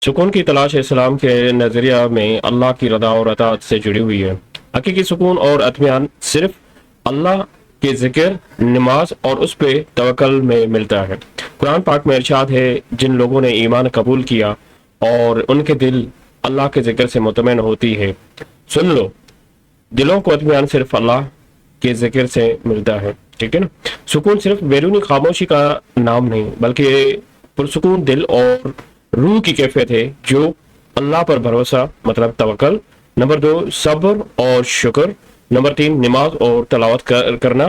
سکون کی تلاش اسلام کے نظریہ میں اللہ کی رضا اور اطاعت سے جڑی ہوئی ہے۔ حقیقی سکون اور اطمینان صرف اللہ کے ذکر، نماز اور اس پہ توکل میں ملتا ہے۔ قرآن پاک میں ارشاد ہے، جن لوگوں نے ایمان قبول کیا اور ان کے دل اللہ کے ذکر سے مطمئن ہوتی ہے، سن لو، دلوں کو اطمینان صرف اللہ کے ذکر سے ملتا ہے۔ ٹھیک ہے نا؟ سکون صرف بیرونی خاموشی کا نام نہیں، بلکہ پرسکون دل اور روح کی کیفیت ہے جو اللہ پر بھروسہ مطلب توکل، نمبر 2 صبر اور شکر، نمبر 3 نماز اور تلاوت کرنا،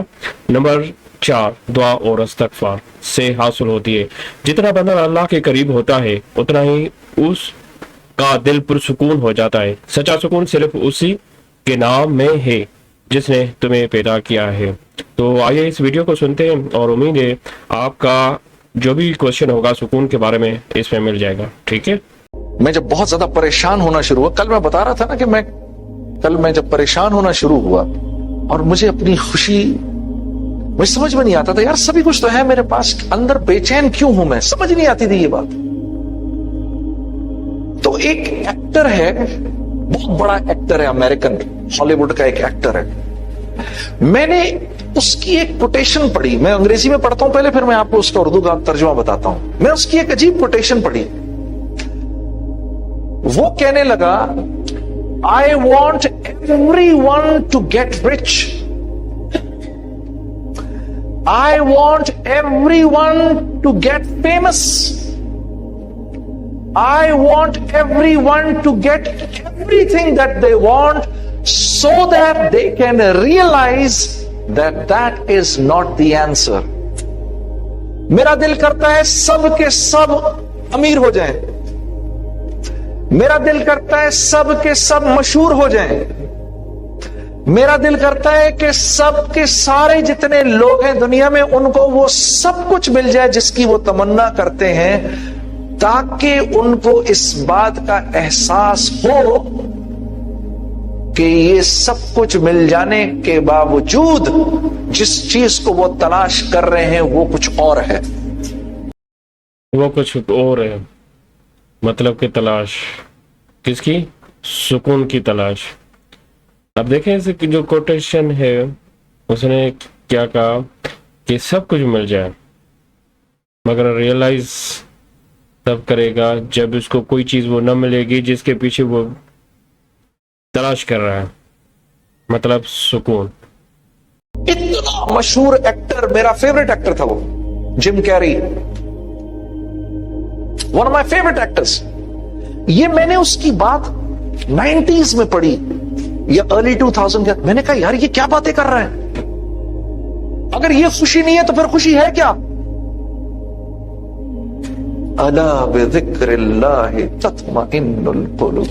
نمبر 4 دعا اور استغفار سے حاصل ہوتی ہے۔ جتنا بندہ اللہ کے قریب ہوتا ہے اتنا ہی اس کا دل پرسکون ہو جاتا ہے۔ سچا سکون صرف اسی کے نام میں ہے جس نے تمہیں پیدا کیا ہے۔ تو آئیے اس ویڈیو کو سنتے ہیں اور امید ہے آپ کا جو بھی کوشچن ہوگا سکون کے بارے میں اس میں مل جائے گا۔ ٹھیک ہے؟ میں جب بہت زیادہ پریشان ہونا شروع ہوا، کل میں بتا رہا تھا نا کہ کل میں جب پریشان ہونا شروع ہوا اور مجھے اپنی خوشی مجھے سمجھ میں نہیں آتا تھا، یار سبھی کچھ تو ہے میرے پاس، اندر بے چین کیوں ہوں میں، سمجھ نہیں آتی تھی یہ بات۔ تو ایک ایکٹر ہے، بہت بڑا ایکٹر ہے، امریکن ہالی ووڈ کا ایک ایکٹر ہے، میں نے اس کی ایک کوٹیشن پڑھی، میں انگریزی میں پڑھتا ہوں پہلے، پھر میں آپ کو اس کا اردو کا ترجمہ بتاتا ہوں۔ میں اس کی ایک عجیب کوٹیشن پڑھی، وہ کہنے لگا I want everyone to get rich. I want everyone to get famous. I want everyone to get everything that they want so that they can realize that that is not the answer. میرا دل کرتا ہے سب کے سب امیر ہو جائیں، میرا دل کرتا ہے سب کے سب مشہور ہو جائیں، میرا دل کرتا ہے کہ سب کے سارے جتنے لوگ ہیں دنیا میں ان کو وہ سب کچھ مل جائے جس کی وہ تمنا کرتے ہیں، تاکہ ان کو اس بات کا احساس ہو کہ یہ سب کچھ مل جانے کے باوجود جس چیز کو وہ تلاش کر رہے ہیں وہ کچھ اور ہے، وہ کچھ اور ہے۔ مطلب کہ تلاش کس کی؟ سکون کی تلاش۔ اب دیکھیں اس کی جو کوٹیشن ہے، اس نے کیا کہا کہ سب کچھ مل جائے، مگر ریئلائز تب کرے گا جب اس کو کوئی چیز وہ نہ ملے گی جس کے پیچھے وہ تلاش کر رہا ہے، مطلب سکون۔ اتنا مشہور ایکٹر، میرا فیوریٹ ایکٹر تھا وہ، Jim Carrey, one of my favourite actors. یہ میں نے اس کی بات 90s میں پڑھی یا ارلی 2000 کے، میں نے کہا یار یہ کیا باتیں کر رہا ہے، اگر یہ خوشی نہیں ہے تو پھر خوشی ہے کیا؟ الا بذکر اللہ تطمئن القلوب،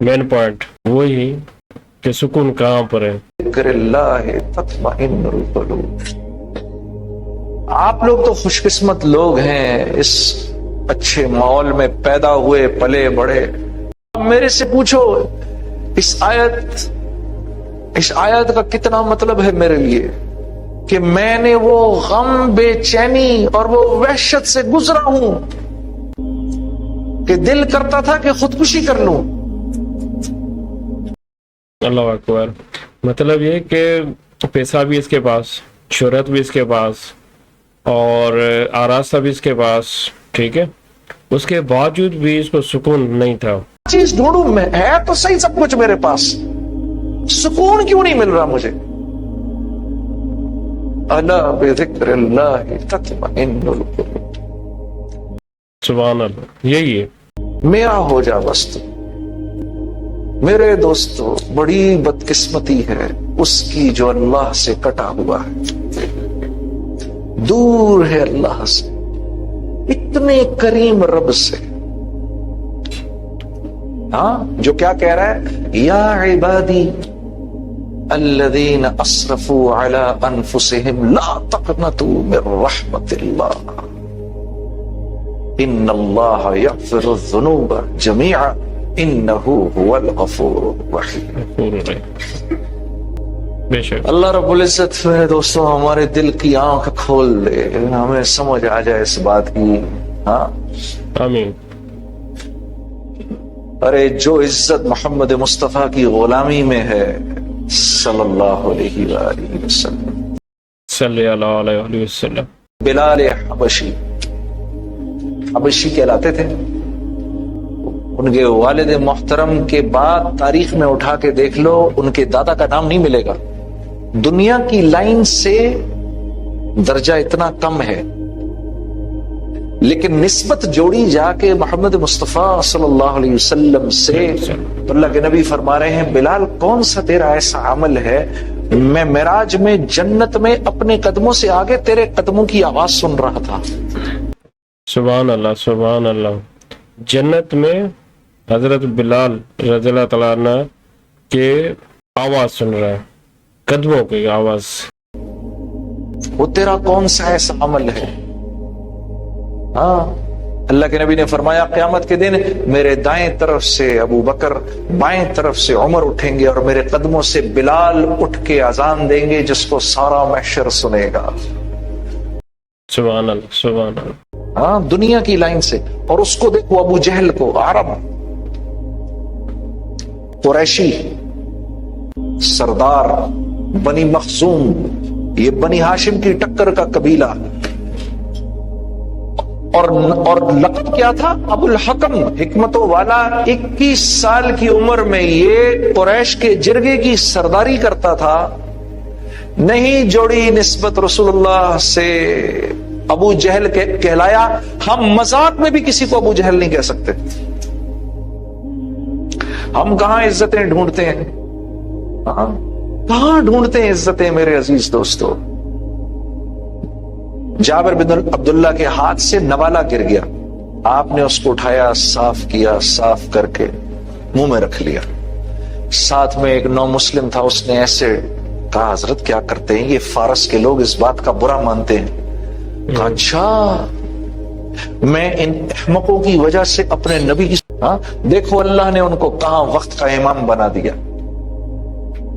مین پوائنٹ وہی کہ سکون کہاں پر ہے؟ ذکر اللہ تطمئن القلوب۔ آپ لوگ تو خوش قسمت لوگ ہیں، اس اچھے ماحول میں پیدا ہوئے پلے بڑے۔ میرے سے پوچھو اس آیت کا کتنا مطلب ہے میرے لیے، کہ میں نے وہ غم، بے چینی اور وہ وحشت سے گزرا ہوں کہ دل کرتا تھا کہ خودکشی کر لوں۔ اللہ اکبر۔ مطلب یہ کہ پیسہ بھی اس کے پاس، شہرت بھی اس کے پاس، اور آراستہ بھی اس کے پاس، ٹھیک ہے، اس کے باوجود بھی اس کو سکون نہیں تھا۔ چیز ڈھونڈوں میں، ہے تو صحیح سب کچھ میرے پاس، سکون کیوں نہیں مل رہا مجھے؟ الا بذکر اللہ تطمئن القلوب۔ سبحان اللہ، یہی ہے۔ میرا ہو جا بس تو۔ میرے دوستو، بڑی بدقسمتی ہے اس کی جو اللہ سے کٹا ہوا ہے، دور ہے اللہ سے، اتنے کریم رب سے، ہاں، جو کیا کہہ رہا ہے، یا عبادی الذین اسرفوا علی انفسہم لا تقنطوا من رحمت اللہ ان اللہ یغفر الذنوب جميعا انہ هو الغفور الرحیم۔ بے شک اللہ رب العزت میرے دوستوں ہمارے دل کی آنکھ کھول دے، ہمیں سمجھ آ جائے اس بات کی، ہاں آمین۔ ارے جو عزت محمد مصطفیٰ کی غلامی میں ہے صلی اللہ علیہ وآلہ وسلم. صلی اللہ علیہ وسلم. بلال حبشی، حبشی کہلاتے تھے. ان کے والد محترم کے بعد تاریخ میں اٹھا کے دیکھ لو، ان کے دادا کا نام نہیں ملے گا. دنیا کی لائن سے درجہ اتنا کم ہے، لیکن نسبت جوڑی جا کے محمد مصطفیٰ صلی اللہ علیہ وسلم سے تو اللہ کے نبی فرما رہے ہیں بلال کون سا تیرا ایسا عمل ہے، میں معراج میں جنت میں اپنے قدموں سے آگے تیرے قدموں کی آواز سن رہا تھا. سبحان اللہ سبحان اللہ. جنت میں حضرت بلال رضی اللہ تعالیٰ عنہ کے آواز سن رہا ہے، قدموں کی آواز. وہ تیرا کون سا ایسا عمل ہے؟ ہاں، اللہ کے نبی نے فرمایا قیامت کے دن میرے دائیں طرف سے ابو بکر، بائیں طرف سے عمر اٹھیں گے اور میرے قدموں سے بلال اٹھ کے اذان دیں گے جس کو سارا محشر سنے گا. سبحان اللہ سبحان اللہ. ہاں، دنیا کی لائن سے. اور اس کو دیکھو ابو جہل کو، عرب قریشی سردار بنی مخزوم، یہ بنی ہاشم کی ٹکر کا قبیلہ، اور لقب کیا تھا؟ ابو الحکم، حکمتوں والا. 21 سال کی عمر میں یہ قریش کے جرگے کی سرداری کرتا تھا. نہیں جوڑی نسبت رسول اللہ سے، ابو جہل کہلایا. ہم مذاق میں بھی کسی کو ابو جہل نہیں کہہ سکتے. ہم کہاں عزتیں ڈھونڈتے ہیں، کہاں ڈھونڈتے ہیں عزتیں میرے عزیز دوستو. جابر بن عبداللہ کے ہاتھ سے نوالا گر گیا، آپ نے اس کو اٹھایا، صاف کیا، صاف کر کے منہ میں رکھ لیا. ساتھ میں ایک نو مسلم تھا، اس نے ایسے کہا حضرت کیا کرتے ہیں، یہ فارس کے لوگ اس بات کا برا مانتے ہیں. کہا اچھا، میں ان احمقوں کی وجہ سے اپنے نبی کی دیکھو اللہ نے ان کو کہاں وقت کا امام بنا دیا،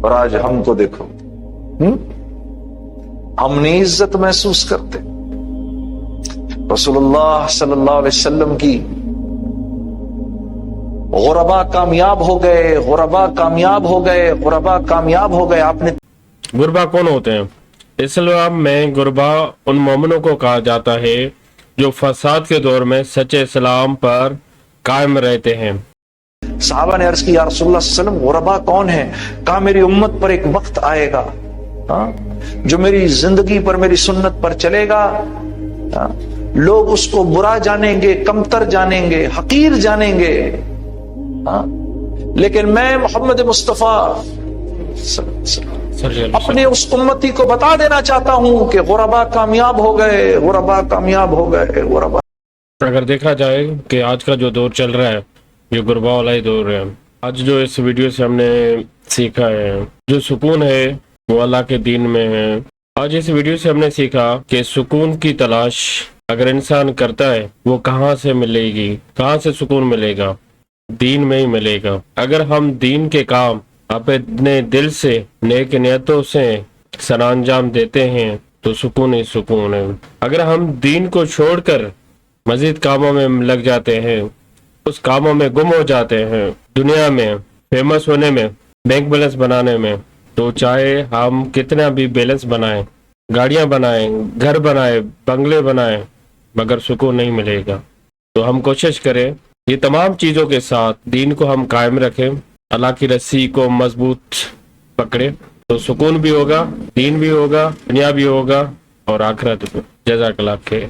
اور آج ہم کو دیکھو، ہم نے عزت محسوس کرتے. رسول اللہ صلی اللہ علیہ وسلم کی غربا کامیاب ہو گئے، غربا کامیاب ہو گئے، غربا کامیاب ہو گئے. آپ نے غربا کون ہوتے ہیں؟ اسلام میں غربا ان مومنوں کو کہا جاتا ہے جو فساد کے دور میں سچے اسلام پر قائم رہتے ہیں. صحابہ نے عرض کی یا رسول اللہ صلی اللہ علیہ وسلم غربا کون ہے؟ کہا میری امت پر ایک وقت آئے گا جو میری زندگی پر، میری سنت پر چلے گا. لوگ اس کو برا جانیں گے، کمتر جانیں گے، حقیر جانیں گے، لیکن میں محمد مصطفیٰ اپنے اس امتی کو بتا دینا چاہتا ہوں کہ غربا کامیاب ہو گئے، غربا کامیاب ہو گئے، غربا. اگر دیکھا جائے کہ آج کا جو دور چل رہا ہے یہ غربا والا ہی دور ہے. آج جو اس ویڈیو سے ہم نے سیکھا ہے، جو سکون ہے وہ اللہ کے دین میں ہے. آج اس ویڈیو سے ہم نے سیکھا کہ سکون کی تلاش اگر انسان کرتا ہے وہ کہاں سے ملے گی، کہاں سے سکون ملے گا؟ دین میں ہی ملے گا. اگر ہم دین کے کام اپنے دل سے نیک نیتوں سے سر انجام دیتے ہیں تو سکون ہی سکون ہے. اگر ہم دین کو چھوڑ کر مزید کاموں میں لگ جاتے ہیں، اس کاموں میں گم ہو جاتے ہیں، دنیا میں فیمس ہونے میں، بینک بیلنس بنانے میں، تو چاہے ہم کتنا بھی بیلنس بنائیں، گاڑیاں بنائیں، گھر بنائیں، بنگلے بنائیں، مگر سکون نہیں ملے گا. تو ہم کوشش کریں یہ تمام چیزوں کے ساتھ دین کو ہم قائم رکھیں، اللہ کی رسی کو مضبوط پکڑے تو سکون بھی ہوگا، دین بھی ہوگا، دنیا بھی ہوگا اور آخرت بھی. جزاک اللہ خیر.